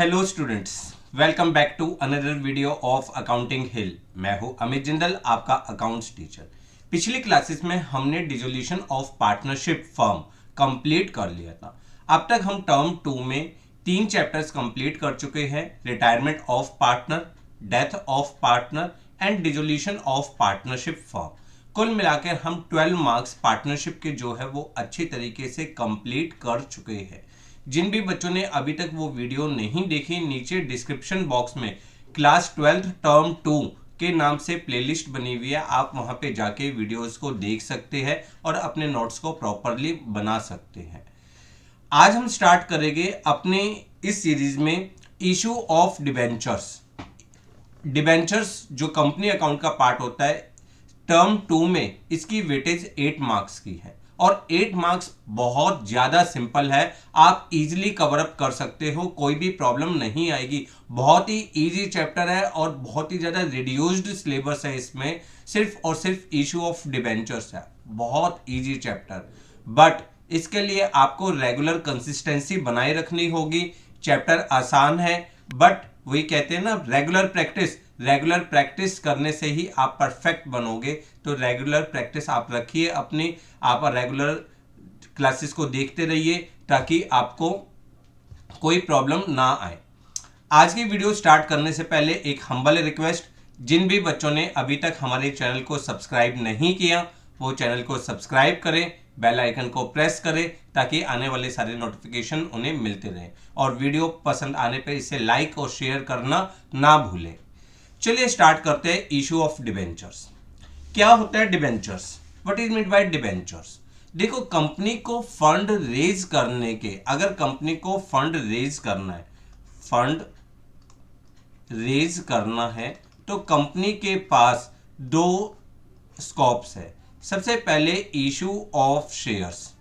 Hello students, welcome back to another video of accounting hill. मैं हूं अमित जिंदल, आपका accounts teacher. पिछली क्लासेस में हमने dissolution of partnership firm complete कर लिया था। अब तक हम टर्म 2 में 3 चैप्टर्स कंप्लीट कर चुके हैं। Retirement of partner, death of partner and dissolution of partnership firm. कुल मिलाकर हम 12 मार्क्स पार्टनरशिप के जो है वो अच्छी तरीके से कंप्लीट कर चुके हैं। जिन भी बच्चों ने अभी तक वो वीडियो नहीं देखी, नीचे डिस्क्रिप्शन बॉक्स में क्लास 12 टर्म 2 के नाम से प्लेलिस्ट बनी हुई है, आप वहां पे जाके वीडियोस को देख सकते हैं और अपने नोट्स को प्रॉपरली बना सकते हैं। आज हम स्टार्ट करेंगे अपने इस सीरीज में इशू ऑफ डिबेंचर्स। डिबेंचर्स जो कंपनी अकाउंट का पार्ट होता है, टर्म 2 में इसकी वेटेज 8 मार्क्स की है और 8 मार्क्स बहुत ज़्यादा सिंपल है, आप इजीली कवर अप कर सकते हो, कोई भी प्रॉब्लम नहीं आएगी। बहुत ही इजी चैप्टर है और बहुत ही ज़्यादा रिड्यूस्ड सिलेबस है। इसमें सिर्फ और सिर्फ इशू ऑफ डिबेंचर्स है, बहुत इजी चैप्टर। बट इसके लिए आपको रेगुलर कंसिस्टेंसी बनाए रखनी होगी। चैप्टर आसान है बट वही कहते हैं ना, रेगुलर प्रैक्टिस करने से ही आप परफेक्ट बनोगे। तो रेगुलर प्रैक्टिस आप रखिए अपनी, आप रेगुलर क्लासेस को देखते रहिए ताकि आपको कोई प्रॉब्लम ना आए। आज की वीडियो स्टार्ट करने से पहले एक हम्बल रिक्वेस्ट, जिन भी बच्चों ने अभी तक हमारे चैनल को सब्सक्राइब नहीं किया वो चैनल को सब्सक्राइब करें, बेल आइकन को प्रेस करें ताकि आने वाले सारे नोटिफिकेशन उन्हें मिलते रहें, और वीडियो पसंद आने पर इसे लाइक और शेयर करना ना भूलें। चलिए स्टार्ट करते हैं। इशू ऑफ डिबेंचर्स क्या होता है? Debentures, what is mean by debentures? देखो, कंपनी को फंड रेज करने के, अगर कंपनी को फंड रेज करना है तो कंपनी के पास दो स्कोप्स है। सबसे पहले इशू ऑफ शेयर्स।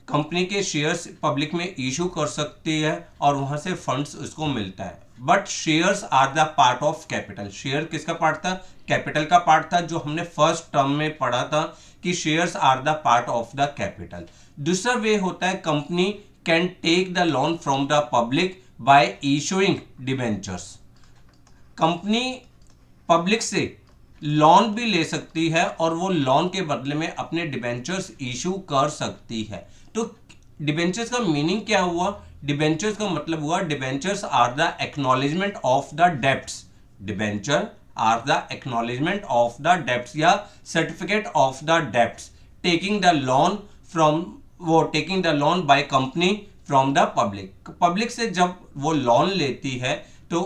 कंपनी के शेयर्स पब्लिक में इशू कर सकती है और वहां से फंड्स उसको मिलता है। But shares are the part of capital. Share किसका पार्ट था? कैपिटल का पार्ट था, जो हमने फर्स्ट टर्म में पढ़ा था कि shares are the part of the capital. दूसरा वे होता है company can take the loan from the public by issuing debentures. Company public से लोन भी ले सकती है और वो लोन के बदले में अपने डिबेंचर्स इशू कर सकती है। तो डिबेंचर्स का मीनिंग क्या हुआ? डिबेंचर्स का मतलब हुआ debentures are the acknowledgement of the debts. Debenture are the acknowledgement of the debts या certificate of the debts taking the loan by company from the public से जब वो लोन लेती है तो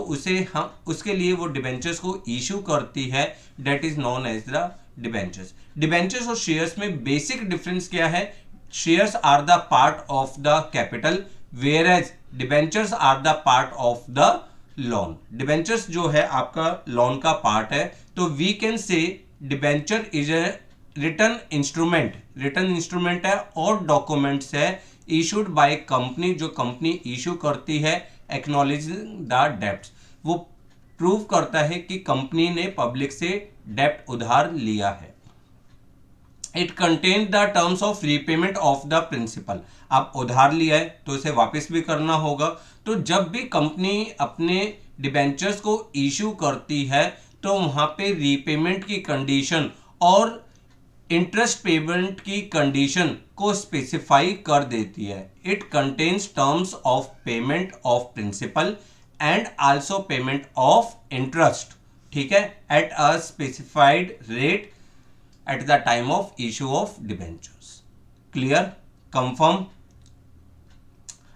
उसके लिए वो डिबेंचर्स को इशू करती है, that is known as the debentures और शेयर्स में बेसिक डिफरेंस क्या है? Shares are the part of the capital, whereas debentures are the part of the loan. Debentures जो है आपका लोन का पार्ट है, तो we can say debenture is a written instrument है और डॉक्यूमेंट्स है इशूड बाय कंपनी, जो कंपनी इशू करती है एक्नॉलेजिंग द डेब्ट्स। वो प्रूव करता है कि कंपनी ने पब्लिक से डेब्ट उधार लिया है। It contain the terms of repayment of the principal. आप उधार लिया है तो उसे वापस भी करना होगा। तो जब भी कंपनी अपने डिबेंचर्स को इशू करती है तो वहां पे रीपेमेंट की कंडीशन और इंटरेस्ट पेमेंट की कंडीशन को स्पेसिफाई कर देती है। It contains terms of payment of principal and also payment of interest, ठीक है, at a specified rate at the time of issue of debentures. Clear? Confirm?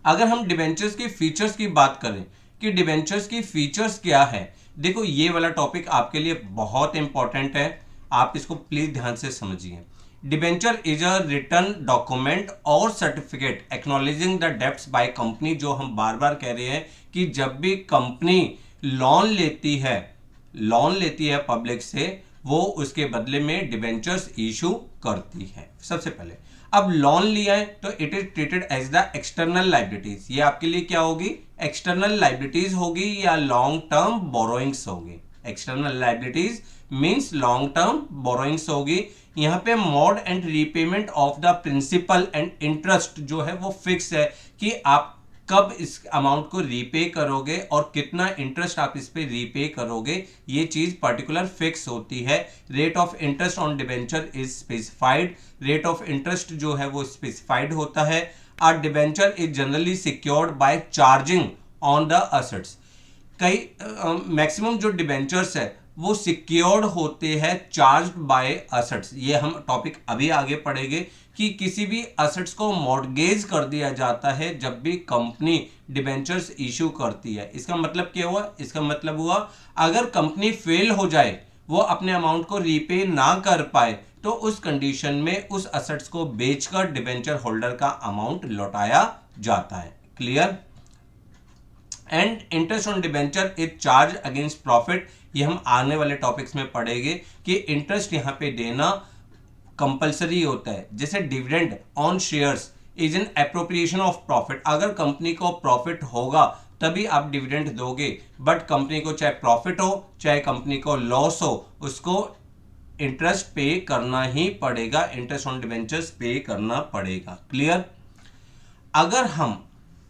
अगर हम डिबेंचर्स की फीचर्स की बात करें कि डिबेंचर्स की फीचर्स क्या है, देखो ये वाला टॉपिक आपके लिए बहुत इंपॉर्टेंट है, आप इसको प्लीज ध्यान से समझिए। Debenture is a return document और certificate acknowledging the debts by company. जो हम बार बार कह रहे हैं कि जब भी कंपनी लोन लेती है पब्लिक से, वो उसके बदले में डिबेंचर्स इशू करती है। सबसे पहले अब लोन लिया है तो it is treated as the external liabilities. ये आपके लिए क्या होगी? एक्सटर्नल लाइबिलिटीज होगी या लॉन्ग टर्म बोरोइंग्स होगी। External liabilities means long term borrowings होगी। यहाँ पे mode and repayment of the principal and interest जो है वो फिक्स है कि आप कब इस अमाउंट को रीपे करोगे और कितना इंटरेस्ट आप इस पे रीपे करोगे, ये चीज पर्टिकुलर फिक्स होती है। Rate of interest on debenture is specified, rate of interest जो है वो स्पेसिफाइड होता है। अ debenture is generally secured by charging on the assets. कई मैक्सिमम जो डिबेंचर्स है वो सिक्योर्ड होते हैं चार्ज्ड बाय असेट्स। ये हम टॉपिक अभी आगे पढ़ेंगे कि किसी भी असेट्स को मॉर्गेज कर दिया जाता है जब भी कंपनी डिबेंचर्स इशू करती है। इसका मतलब क्या हुआ? इसका मतलब हुआ अगर कंपनी फेल हो जाए, वो अपने अमाउंट को रीपे ना कर पाए, तो उस कंडीशन में उस असेट्स को बेचकर डिबेंचर होल्डर का अमाउंट लौटाया जाता है। Clear? And interest on debenture is charge against profit. ये हम आने वाले टॉपिक्स में पढ़ेंगे कि इंटरेस्ट यहां पे देना कंपलसरी होता है। जैसे dividend on shares is an appropriation of profit. अगर कंपनी को प्रॉफिट होगा तभी आप डिविडेंड दोगे, बट कंपनी को चाहे प्रॉफिट हो चाहे कंपनी को लॉस हो, उसको इंटरेस्ट पे करना ही पड़ेगा, इंटरेस्ट ऑन डिबेंचर्स पे करना पड़ेगा। क्लियर? अगर हम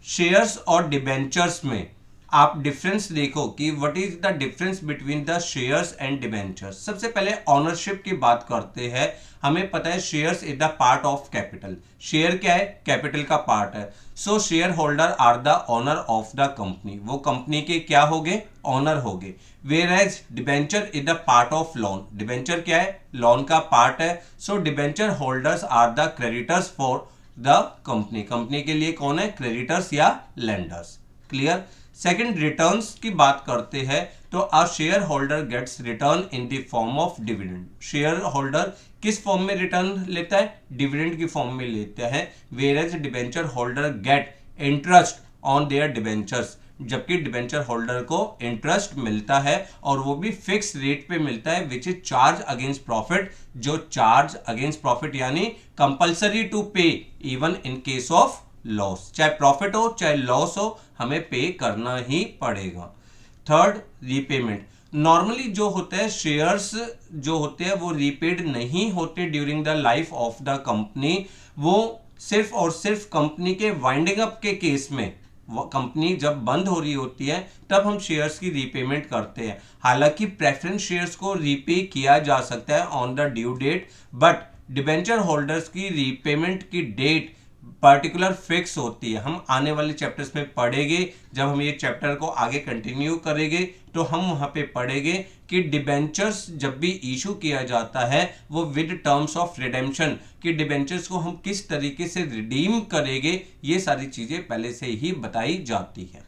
शेयर्स और डिबेंचर्स में आप डिफरेंस देखो कि what is the difference between the shares and debentures. सबसे पहले ओनरशिप की बात करते हैं। हमें पता है shares is the part of capital. Share क्या है? कैपिटल का पार्ट है। So share holder are the owner of the company. वो कंपनी के क्या हो गए? ओनर हो गए। Whereas debenture is the part of loan. Debenture क्या है? लोन का पार्ट है। So debenture holders are the creditors for the company. Company के लिए कौन है? क्रेडिटर्स या लेंडर्स। क्लियर? सेकंड, रिटर्न्स की बात करते हैं तो a share holder gets return in the form of dividend. Share holder किस फॉर्म में रिटर्न लेता है? डिविडेंड की फॉर्म में लेता है। Whereas debenture holder get interest on their debentures. जबकि डिबेंचर होल्डर को इंटरेस्ट मिलता है और वो भी फिक्स रेट पे मिलता है, which is charge against profit. जो चार्ज अगेंस्ट प्रॉफिट यानी कंपल्सरी टू पे even in case of loss. चाहे प्रॉफिट हो चाहे लॉस हो, हमें पे करना ही पड़ेगा। Third, repayment. नॉर्मली जो होता है शेयर्स जो होते हैं वो रीपेड नहीं होते during the life of the company. वो सिर्फ और सिर्फ कंपनी के वाइंडिंग अप के केस में, कंपनी जब बंद हो रही होती है तब हम शेयर्स की रीपेमेंट करते हैं। हालांकि प्रेफरेंस शेयर्स को रीपे किया जा सकता है on the due date, but debenture holders की रीपेमेंट की डेट पर्टिकुलर फिक्स होती है। हम आने वाले चैप्टर्स में पढ़ेंगे। जब हम ये चैप्टर को आगे कंटिन्यू करेंगे तो हम वहां पे पढ़ेंगे कि डिबेंचर्स जब भी इशू किया जाता है वो विद टर्म्स ऑफ रिडेम्पशन, कि डिबेंचर्स को हम किस तरीके से रिडीम करेंगे, ये सारी चीजें पहले से ही बताई जाती है।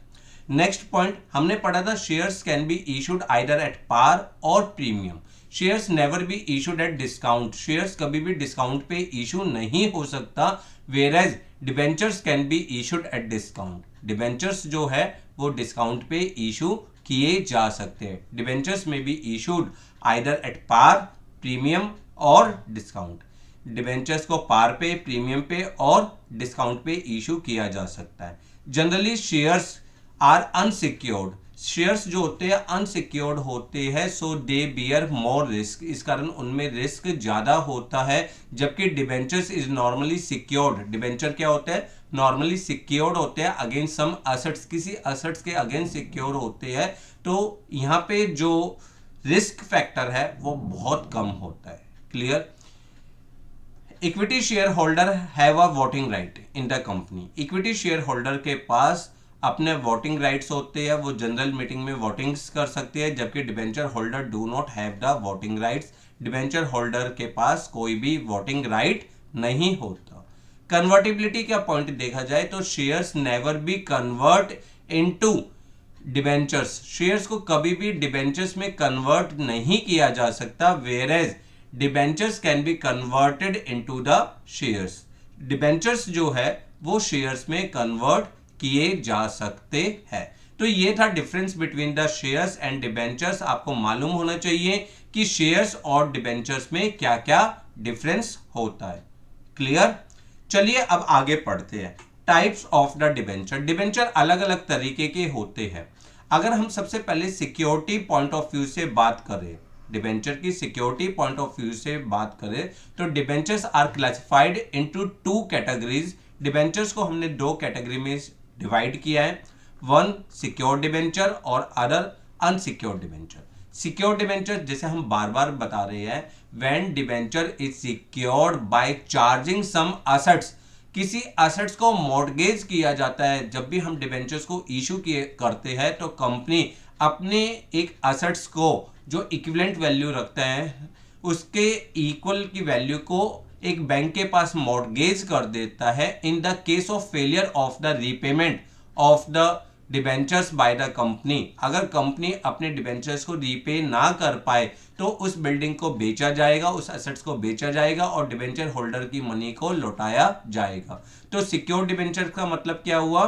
नेक्स्ट पॉइंट हमने पढ़ा था, shares can be issued either at par और premium. Shares never be issued at discount. Shares कभी भी डिस्काउंट पे इशू नहीं हो सकता। Whereas debentures can be issued at discount. Debentures जो है वो डिस्काउंट पे इशू किए जा सकते हैं। Debentures may be issued either at par, premium और डिस्काउंट। डिबेंचर्स को पार पे, प्रीमियम पे और डिस्काउंट पे इशू किया जा सकता है। Generally shares are unsecured. Shares जो होते हैं अनसिक्योर्ड होते हैं, सो दे बियर मोर रिस्क। इस कारण उनमें रिस्क ज्यादा होता है। जबकि debentures is normally secured. Debenture क्या होता है? नॉर्मली सिक्योर्ड होते हैं अगेंस्ट सम असेट्स। किसी असेट्स के अगेंस्ट सिक्योर होते हैं, तो यहाँ पे जो रिस्क फैक्टर है वो बहुत कम होता है। Clear? Equity share holder have a voting right in the company. Equity share holder के पास अपने वोटिंग राइट्स होते हैं, वो जनरल मीटिंग में वोटिंग्स कर सकते हैं। जबकि debenture holder do not have the voting rights. Debenture holder के पास कोई भी वोटिंग राइट नहीं होता। कन्वर्टिबिलिटी का पॉइंट देखा जाए तो shares never B convert into debentures. Shares को कभी भी डिबेंचर्स में कन्वर्ट नहीं किया जा सकता। Whereas debentures can be converted into the shares. Debentures जो है वो शेयर्स में कन्वर्ट किए जा सकते हैं। तो ये था difference between the shares and debentures. आपको मालूम होना चाहिए कि शेयर्स और डिबेंचर्स में क्या क्या डिफरेंस होता है। क्लियर? चलिए अब आगे पढ़ते हैं। Types of the debenture. Debenture अलग अलग तरीके के होते हैं। अगर हम सबसे पहले सिक्योरिटी पॉइंट ऑफ व्यू से बात करें, डिबेंचर की सिक्योरिटी पॉइंट ऑफ व्यू से बात करें तो debentures are classified into 2 categories. Debentures को हमने 2 कैटेगरी में डिवाइड किया है, वन सिक्योर डिबेंचर और other unsecure debenture. Secure debenture जैसे हम बार बार बता रहे हैं, when debenture is secured by charging some assets, किसी एसेट्स को मॉर्गेज किया जाता है। जब भी हम डिबेंचर्स को इशू करते हैं तो कंपनी अपने एक एसेट्स को जो इक्विवेलेंट वैल्यू रखता है उसके इक्वल की वैल्यू को एक बैंक के पास मॉर्गेज कर देता है in the case of failure of the repayment of the debentures by the company. अगर कंपनी अपने डिबेंचर्स को रीपे ना कर पाए तो उस बिल्डिंग को बेचा जाएगा, उस एसेट्स को बेचा जाएगा और डिबेंचर होल्डर की मनी को लौटाया जाएगा। तो सिक्योर डिबेंचर का मतलब क्या हुआ?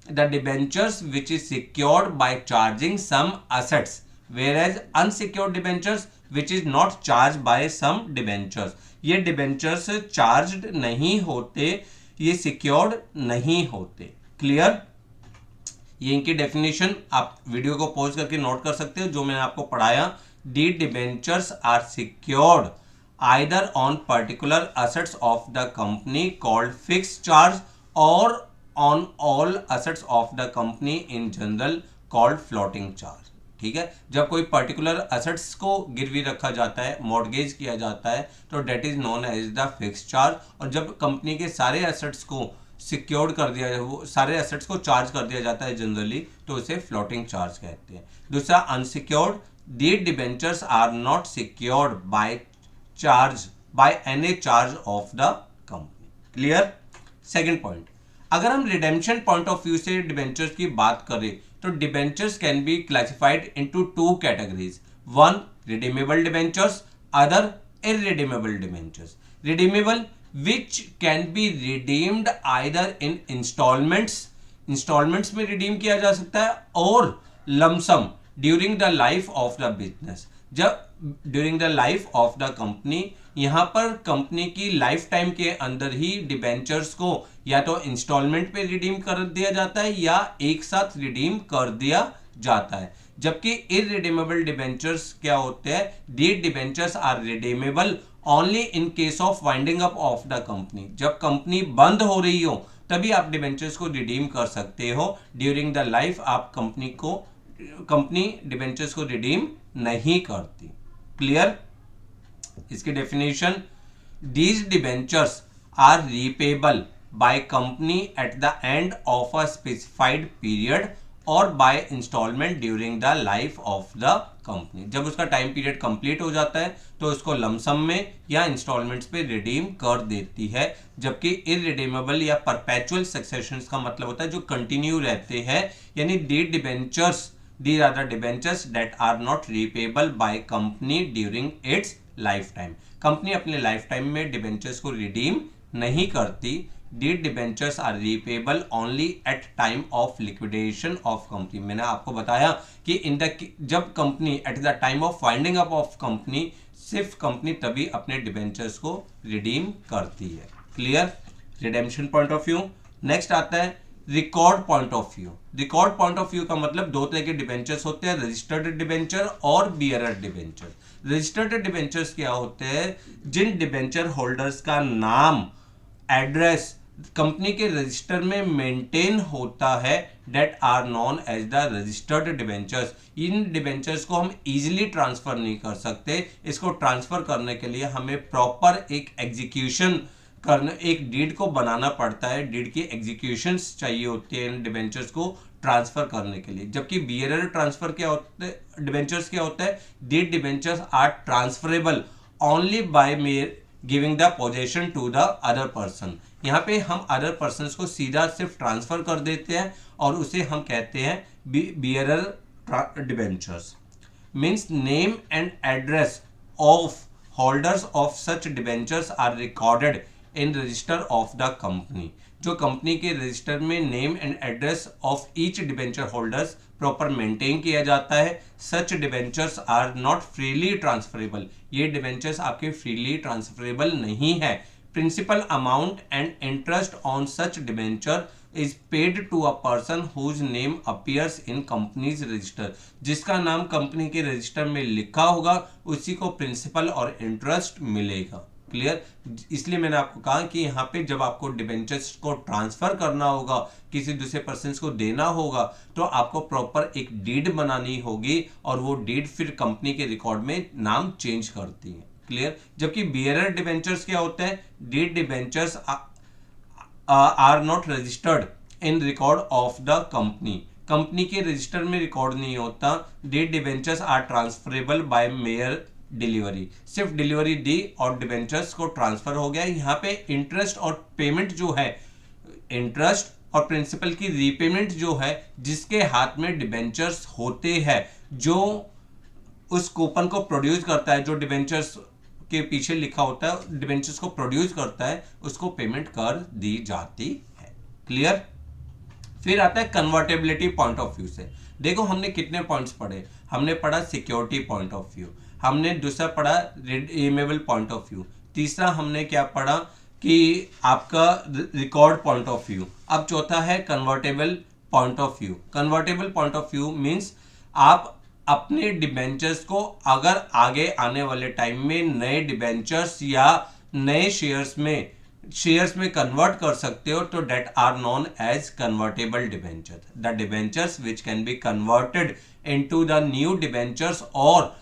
The debentures which is secured by charging some assets, whereas unsecured debentures which is not charged by some debentures, ये डिबेंचर्स चार्ज्ड नहीं होते, ये सिक्योर्ड नहीं होते। क्लियर? ये इनकी डेफिनेशन आप वीडियो को पॉज करके नोट कर सकते हो जो मैंने आपको पढ़ाया। The debentures are secured either on particular assets of the company called fixed charge और on all assets of the company in general called floating charge. ठीक है, जब कोई पर्टिकुलर असेट्स को गिरवी रखा जाता है, मॉर्गेज किया जाता है तो that is known as the fixed charge. और जब कंपनी के सारे एसेट्स को सिक्योर्ड कर दिया, वो सारे एसेट्स को चार्ज कर दिया जाता है जनरली, तो उसे फ्लोटिंग चार्ज कहते हैं। दूसरा unsecured, the debentures are not secured by any charge of the company. Clear? Second point, अगर हम रिडेम्पशन पॉइंट ऑफ व्यू से डिबेंचर्स की बात करें तो debentures can be classified into 2 categories, one redeemable debentures, other irredeemable debentures. Redeemable which can be redeemed either in installments में redeem किया जा सकता है और lump sum during the life of the business. जब during the life of the company, यहां पर company की लाइफ टाइम के अंदर ही डिबेंचर्स को या तो इंस्टॉलमेंट पे रिडीम कर दिया जाता है या एक साथ रिडीम कर दिया जाता है। जबकि इररिडीमेबल डिबेंचर्स क्या होते हैं? The debentures are redeemable only in case of winding up of the company. जब कंपनी बंद हो रही हो तभी आप डिबेंचर्स को रिडीम कर सकते हो, ड्यूरिंग द लाइफ आप कंपनी डिबेंचर्स को रिडीम नहीं करती। क्लियर? इसकी definition, these debentures are repayable by company at the end of a specified period और by instalment during the life of the company. जब उसका टाइम पीरियड कंप्लीट हो जाता है तो उसको लमसम में या इंस्टॉलमेंट्स पे रिडीम कर देती है। जबकि इररिडीमेबल या परपेचुअल सक्सेशंस का मतलब होता है जो कंटिन्यू रहते हैं, यानी these are the debentures that are not repayable by company during its lifetime। Company अपने लाइफ टाइम में डिबेंचर्स को रिडीम नहीं करती। These debentures are repayable only at time of liquidation of company। मैंने आपको बताया कि जब company at the time of winding up of company, सिर्फ कंपनी तभी अपने डिबेंचर्स को रिडीम करती है। Clear? Redemption point of view. Next आता है record point of view. Record point of view का मतलब 2 तरह के डिबेंचर्स होते हैं, रजिस्टर्ड डिबेंचर और बियरर डिबेंचर। रजिस्टर्ड डिबेंचर्स क्या होते हैं? जिन डिबेंचर होल्डर्स का नाम, एड्रेस कंपनी के रजिस्टर में मेंटेन होता है, date are known as the registered debentures. इन डिबेंचर्स को हम इजीली ट्रांसफर नहीं कर सकते। इसको ट्रांसफर करने के लिए हमें प्रॉपर एक एग्जीक्यूशन करना, एक डीड को बनाना पड़ता है। डीड की एग्जीक्यूशंस चाहिए होती है इन डिबेंचर्स को ट्रांसफर करने के लिए। जबकि बियरर ट्रांसफर क्या होते हैं, डिबेंचर्स क्या होता है? The debentures are transferable only by giving the possession to the other person. यहाँ पे हम अदर पर्सन को सीधा सिर्फ ट्रांसफर कर देते हैं और उसे हम कहते हैं bearer debentures. Means name and address of holders of such debentures are recorded in register of the company. जो कंपनी के रजिस्टर में name and address of each debenture holders proper maintain किया जाता है। Such debentures are not freely transferable. ये debentures आपके freely transferable नहीं है। Principal amount and interest on such debenture is paid to a person whose name appears in company's register. जिसका नाम company के रजिस्टर में लिखा होगा उसी को प्रिंसिपल और इंटरेस्ट मिलेगा। क्लियर? इसलिए मैंने आपको कहा कि यहाँ पे जब आपको डिबेंचर्स को ट्रांसफर करना होगा, किसी दूसरे पर्सन को देना होगा, तो आपको प्रॉपर एक डीड बनानी होगी और वो डीड फिर कंपनी के रिकॉर्ड में नाम चेंज करती है। क्लियर? जबकि बियरर डिबेंचर्स क्या होता है? These debentures are not registered in record of the company. Company के रजिस्टर में रिकॉर्ड नहीं होता। These debentures are transferable by mere delivery. सिर्फ डिलीवरी दी और डिबेंचर्स को ट्रांसफर हो गया। यहाँ पे इंटरेस्ट और पेमेंट जो है, इंटरेस्ट और प्रिंसिपल की रीपेमेंट जो है, जिसके हाथ में डिबेंचर्स होते हैं, जो उस कूपन को प्रोड्यूस करता है, जो डिबेंचर्स के पीछे लिखा होता है, डिबेंचर्स को प्रोड्यूस करता है, उसको पेमेंट कर दी जाती है। क्लियर? फिर आता है कन्वर्टेबिलिटी पॉइंट ऑफ व्यू से। देखो हमने कितने पॉइंट्स पढ़े। हमने पढ़ा सिक्योरिटी पॉइंट ऑफ व्यू, हमने दूसरा पढ़ा रिडीमेबल पॉइंट ऑफ व्यू, तीसरा हमने क्या पढ़ा कि आपका रिकॉर्ड पॉइंट ऑफ व्यू। अब चौथा है convertible point of view. Convertible point of view means आप अपने डिबेंचर्स को अगर आगे आने वाले टाइम में नए डिबेंचर्स या नए शेयर्स में कन्वर्ट कर सकते हो, तो date are known as convertible debenture. The debentures which can be converted into the new debentures और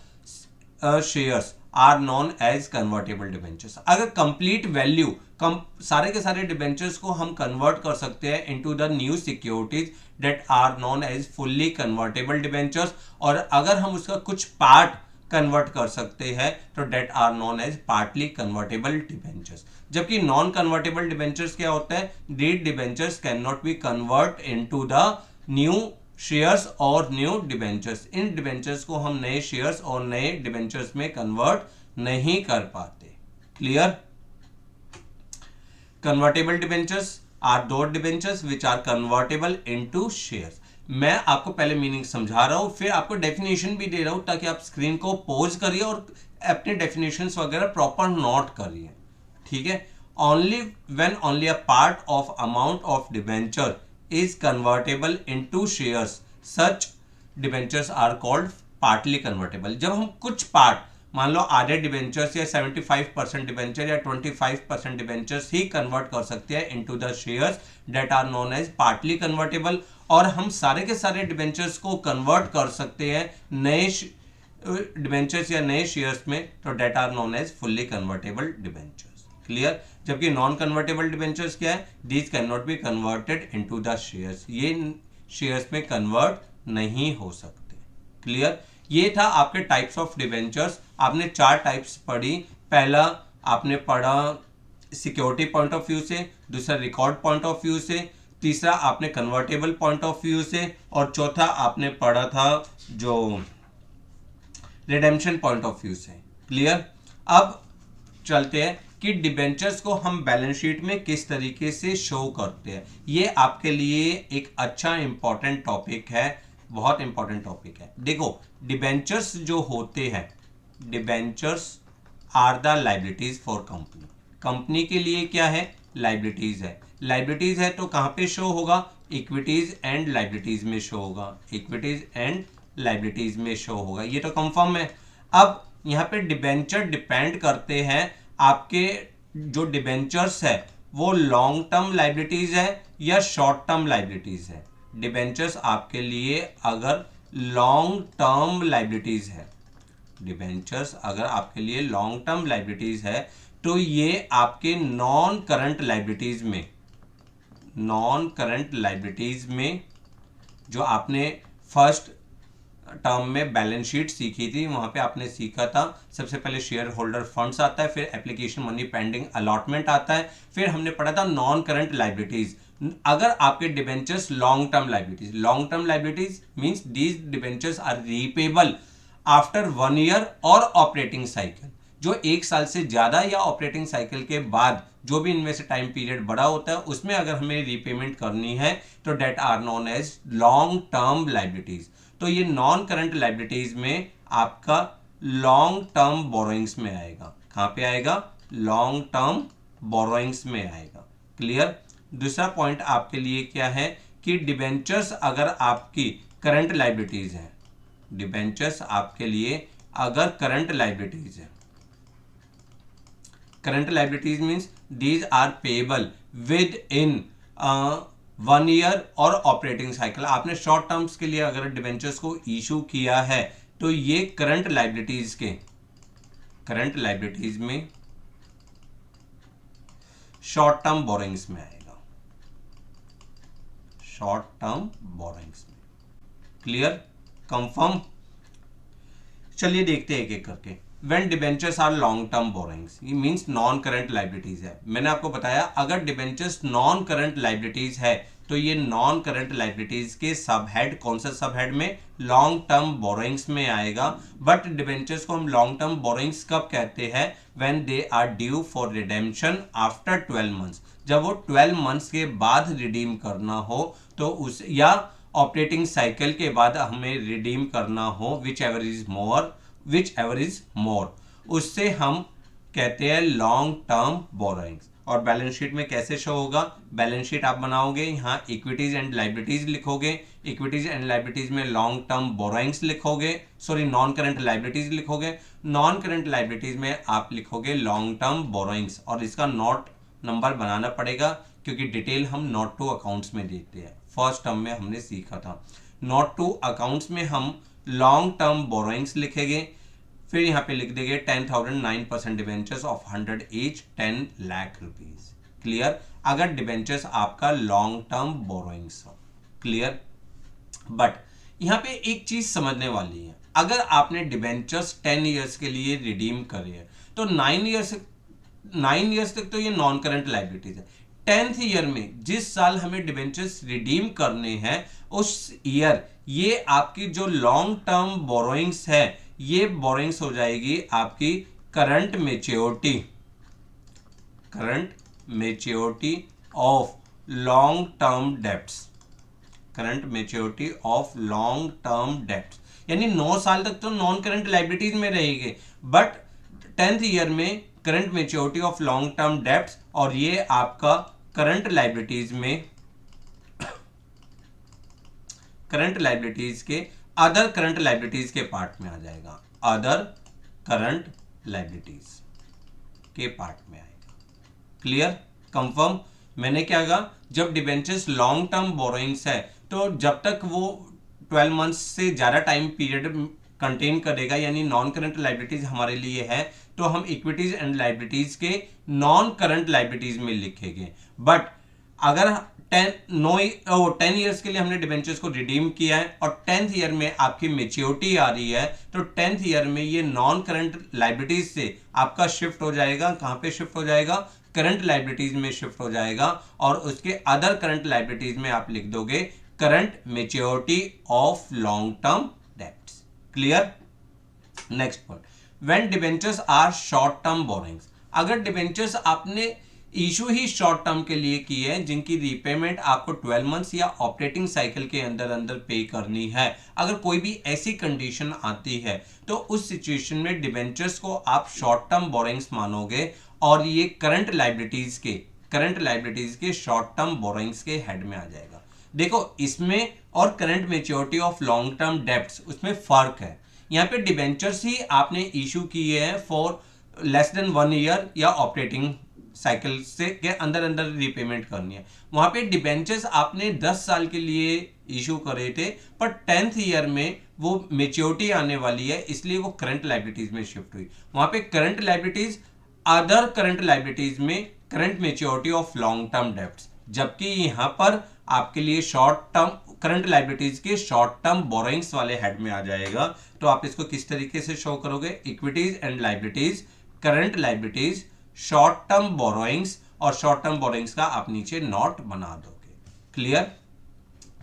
shares are known as convertible debentures. अगर कंप्लीट वैल्यू सारे के सारे डिबेंचर्स को हम कन्वर्ट कर सकते हैं into the new securities, that are known as fully convertible debentures. और अगर हम उसका कुछ पार्ट कन्वर्ट कर सकते हैं तो date are known as partly convertible debentures. जबकि नॉन कन्वर्टेबल डिबेंचर्स क्या होता है? These debentures can not be convert into the new shares और न्यू डिबेंचर्स। इन डिबेंचर्स को हम नए शेयर्स और नए डिबेंचर्स में कन्वर्ट नहीं कर पाते। क्लियर? Convertible debentures are those debentures which are convertible into shares. मैं आपको पहले मीनिंग समझा रहा हूं, फिर आपको डेफिनेशन भी दे रहा हूं ताकि आप स्क्रीन को पॉज करिए और अपने डेफिनेशंस वगैरह प्रॉपर नोट करिए। ठीक है? only a part of amount of debenture is convertible into shares, such debentures are called partly convertible। जब हम कुछ पार्ट, मान लो आधे डिबेंचर्स या 75% डिबेंचर या 25% डिबेंचर्स ही कन्वर्ट कर सकते हैं into the shares, that are known as partly convertible. और हम सारे के सारे डिबेंचर्स को कन्वर्ट कर सकते हैं नए डिबेंचर्स या नए शेयर्स में, तो date are known as fully convertible debentures. Clear? जबकि नॉन कन्वर्टेबल डिबेंचर्स क्या है? These can not be converted into the shares. ये शेयर्स में कन्वर्ट नहीं हो सकते। क्लियर? ये था आपके टाइप्स ऑफ डिबेंचर्स। आपने 4 टाइप्स पढ़ी। पहला आपने पढ़ा सिक्योरिटी पॉइंट ऑफ व्यू से, दूसरा रिकॉर्ड पॉइंट ऑफ व्यू से, तीसरा आपने कन्वर्टेबल पॉइंट ऑफ व्यू से, और चौथा आपने पढ़ा था जो रिडेम्पशन पॉइंट ऑफ व्यू से। क्लियर? अब चलते हैं कि डिबेंचर्स को हम बैलेंस शीट में किस तरीके से शो करते हैं। ये आपके लिए एक अच्छा इंपॉर्टेंट टॉपिक है, बहुत इंपॉर्टेंट टॉपिक है। देखो डिबेंचर्स जो होते हैं, debentures are the liabilities for company. Company के लिए क्या है? लाइबिलिटीज है। लाइबिलिटीज है तो कहां पे शो होगा? इक्विटीज एंड लाइबिलिटीज में शो होगा। इक्विटीज एंड लाइबिलिटीज में शो होगा, ये तो कंफर्म है। अब यहाँ पे डिबेंचर डिपेंड करते हैं, आपके जो डिबेंचर्स है वो लॉन्ग टर्म लाइबिलिटीज है या शॉर्ट टर्म लाइबिलिटीज है। डिबेंचर्स आपके लिए अगर लॉन्ग टर्म लाइबिलिटीज है, डिबेंचर्स अगर आपके लिए लॉन्ग टर्म लाइबिलिटीज है, तो ये आपके नॉन करंट लाइबिलिटीज में जो आपने फर्स्ट टर्म में बैलेंस शीट सीखी थी, वहां पे आपने सीखा था सबसे पहले शेयर होल्डर फंड्स आता है, फिर एप्लीकेशन मनी पेंडिंग अलॉटमेंट आता है, फिर हमने पढ़ा था नॉन करंट लाइबिलिटीज। अगर आपके debentures long term liabilities means these debentures are repayable after 1 year और ऑपरेटिंग साइकिल। जो 1 साल से ज्यादा या ऑपरेटिंग साइकिल के बाद जो भी इनमें से टाइम पीरियड बड़ा होता है, उसमें अगर हमें रीपेमेंट करनी है तो date are known as long term liabilities. तो ये नॉन करंट लाइबिलिटीज में आपका लॉन्ग टर्म बोरोइंग्स में आएगा। कहां पे आएगा? लॉन्ग टर्म बोरोइंग्स में आएगा। क्लियर? दूसरा पॉइंट आपके लिए क्या है कि डिबेंचर्स अगर आपकी करंट लाइबिलिटीज है, डिबेंचर्स आपके लिए अगर करंट लाइबिलिटीज है, current liabilities means these are payable within 1 year और ऑपरेटिंग साइकिल। आपने शॉर्ट टर्म्स के लिए अगर डिबेंचर्स को इशू किया है तो ये करंट लाइबिलिटीज के, करंट लाइबिलिटीज में शॉर्ट टर्म बोरोइंग्स में आएगा, शॉर्ट टर्म बोरोइंग्स में। Clear, confirm. चलिए देखते हैं एक एक करके। When debentures are long term borrowings, ये मींस नॉन करंट लाइबिलिटीज है। मैंने आपको बताया अगर डिबेंचर्स नॉन करंट लाइबिलिटीज है तो ये नॉन करंट लाइबिलिटीज के सब हेड, कौन सा सब हेड में, लॉन्ग टर्म बोरोइंग्स में आएगा। बट डिबेंचर्स को हम लॉन्ग टर्म बोरोइंग्स कब कहते हैं, when they are due for redemption after 12 months, जब वो 12 मंथ्स के बाद रिडीम करना हो तो उस, या ऑपरेटिंग साइकिल के बाद हमें रिडीम करना हो, विच एवर इज मोर, उससे हम कहते हैं लॉन्ग टर्म बोरोइंग्स। और बैलेंस शीट में कैसे शो होगा, बैलेंस शीट आप बनाओगे, यहाँ इक्विटीज एंड लाइबिलिटीज लिखोगे, इक्विटीज एंड लाइबिलिटीज में लॉन्ग टर्म बोरोइंग्स लिखोगे, सॉरी नॉन करंट लाइबिलिटीज लिखोगे, नॉन करंट लाइबिलिटीज में आप लिखोगे लॉन्ग टर्म बोरोइंग्स। और इसका नोट नंबर बनाना पड़ेगा क्योंकि डिटेल हम नोट टू अकाउंट्स में देखते हैं। फर्स्ट टर्म में हमने सीखा था, नोट टू अकाउंट्स में हम लॉन्ग टर्म बोरोइंग्स लिखेंगे, फिर यहाँ पे लिख देंगे 10,000 9% debentures of 100 each 10 lakh rupees. Clear, अगर डिबेंचर्स आपका लॉन्ग टर्म बोरोइंग्स हो। क्लियर, बट यहाँ पे एक चीज समझने वाली है, अगर आपने डिबेंचर्स 10 ईयर्स के लिए रिडीम करे है तो 9 ईयर्स तक तो ये नॉन करंट लाइबिलिटीज है। 10th ईयर में जिस साल हमें डिबेंचर्स रिडीम करने हैं उस ईयर ये आपकी जो लॉन्ग टर्म बोरोइंग्स है ये बोरोइंग्स हो जाएगी आपकी current maturity of long term debts, current maturity of long term debts, यानी 9 साल तक तो नॉन करंट लाइबिलिटीज में रहेगी, बट 10th ईयर में current maturity of long term debts, और ये आपका करंट लाइबिलिटीज में, करंट लाइबिलिटीज के अदर करंट लाइबिलिटीज के पार्ट में आ जाएगा, अदर करंट लाइबिलिटीज के पार्ट में आएगा। Clear, confirm. मैंने क्या कहा, जब डिबेंचर्स लॉन्ग टर्म बोरोइंग्स है तो जब तक वो 12 मंथ्स से ज्यादा टाइम पीरियड कंटेन करेगा, यानी नॉन करंट लाइबिलिटीज हमारे लिए है, तो हम इक्विटीज एंड लाइबिलिटीज के नॉन करंट लाइबिलिटीज में लिखेंगे। बट अगर 10 ईयर्स के लिए हमने डिबेंचर्स को रिडीम किया है और 10th ईयर में आपकी मेच्योरिटी आ रही है तो 10th ईयर में ये नॉन करंट लाइबिलिटीज से आपका शिफ्ट हो जाएगा, कहां पे शिफ्ट हो जाएगा, करंट लाइबिलिटीज में शिफ्ट हो जाएगा, और उसके अदर करंट लाइबिलिटीज में आप लिख दोगे current maturity of long term debts. Clear, next point, when debentures are short term borrowings, अगर डिबेंचर्स आपने इशू ही शॉर्ट टर्म के लिए की है जिनकी रीपेमेंट आपको 12 मंथ्स या ऑपरेटिंग साइकिल के अंदर अंदर पे करनी है, अगर कोई भी ऐसी कंडीशन आती है तो उस सिचुएशन में डिबेंचर्स को आप शॉर्ट टर्म बोरोइंग्स मानोगे और ये करंट लाइबिलिटीज के शॉर्ट टर्म बोरोइंग्स के हेड में आ जाएगा। देखो इसमें और current maturity of long term debts उसमें फर्क है, यहाँ पे डिबेंचर्स ही आपने इशू किए हैं फॉर लेस देन 1 ईयर या ऑपरेटिंग साइकिल से के अंदर अंदर रीपेमेंट करनी है, वहां पे डिबेंचर्स आपने 10 साल के लिए इशू करे थे पर 10th ईयर में वो मेच्योरिटी आने वाली है इसलिए वो करंट लाइबिलिटीज में शिफ्ट हुई, वहां पे current liabilities other current liabilities में current maturity of long term debts, जबकि यहां पर आपके लिए शॉर्ट टर्म करंट लाइबिलिटीज के शॉर्ट टर्म बोरोइंग्स वाले हेड में आ जाएगा। तो आप इसको किस तरीके से शो करोगे, equities and liabilities, current liabilities, short term borrowings, और शॉर्ट टर्म बोरोइंग्स का आप नीचे नोट बना दोगे। क्लियर,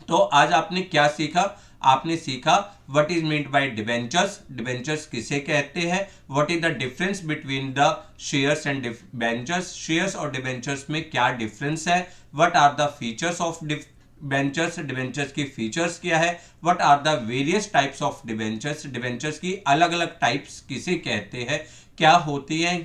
तो आज आपने क्या सीखा, आपने सीखा what is meant by debentures, debentures किसे कहते हैं, what is the difference between the shares and debentures, shares और डिबेंचर्स में क्या डिफरेंस है, what are the features of debentures, debentures की फीचर्स क्या है, what are the various types of debentures, debentures की अलग अलग टाइप्स किसे कहते हैं, क्या होती है,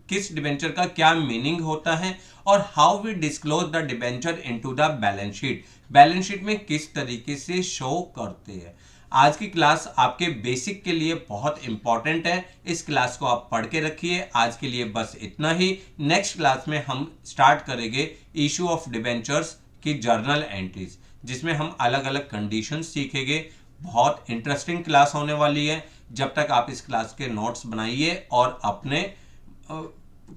किस डिबेंचर का क्या मीनिंग होता है, और how we disclose the debenture into the balance sheet, balance sheet में किस तरीके से शो करते हैं। आज की क्लास आपके बेसिक के लिए बहुत इंपॉर्टेंट है, इस क्लास को आप पढ़ के रखिए। आज के लिए बस इतना ही। नेक्स्ट क्लास में हम स्टार्ट करेंगे इशू ऑफ डिबेंचर्स की जर्नल एंट्रीज, जिसमें हम अलग अलग कंडीशन सीखेंगे। बहुत इंटरेस्टिंग क्लास होने वाली है। जब तक आप इस क्लास के नोट्स बनाइए और अपने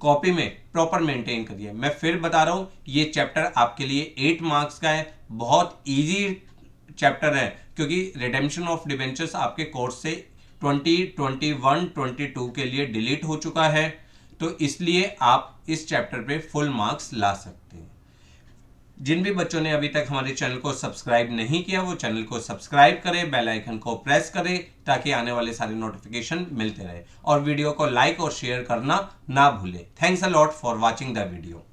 कॉपी में प्रॉपर मेंटेन करिए। मैं फिर बता रहा हूं, ये चैप्टर आपके लिए 8 मार्क्स का है, बहुत इजी चैप्टर है, क्योंकि रिडेम्पशन ऑफ डिबेंचर्स आपके कोर्स से 2021 22 के लिए डिलीट हो चुका है, तो इसलिए आप इस चैप्टर पे फुल मार्क्स ला सकते हैं। जिन भी बच्चों ने अभी तक हमारे चैनल को सब्सक्राइब नहीं किया, वो चैनल को सब्सक्राइब करें, बेल आइकन को प्रेस करें, ताकि आने वाले सारे नोटिफिकेशन मिलते रहे, और वीडियो को लाइक और शेयर करना ना भूलें। Thanks a lot for watching the video.